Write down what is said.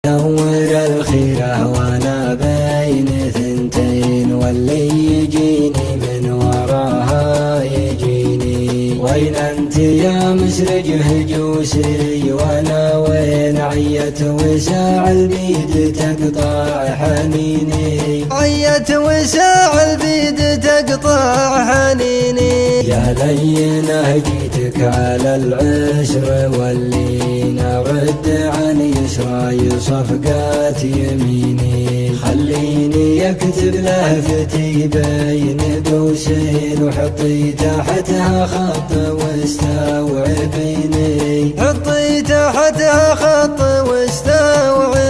نور الخيرة وانا بين ثنتين، واللي يجيني من وراها يجيني. وين انت يا مسرج هجوسي، وانا وين عية وساع البيد تقطع حنيني. عية وساع البيد تقطع حنيني. يا لينا جيتك على العسر، واللي نرد عن يسرى صفقات يميني. خليني اكتب لهفتي بين قوسين، وحطي تحتها خط واستوعبيني. حطي تحتها خط واستوعبيني.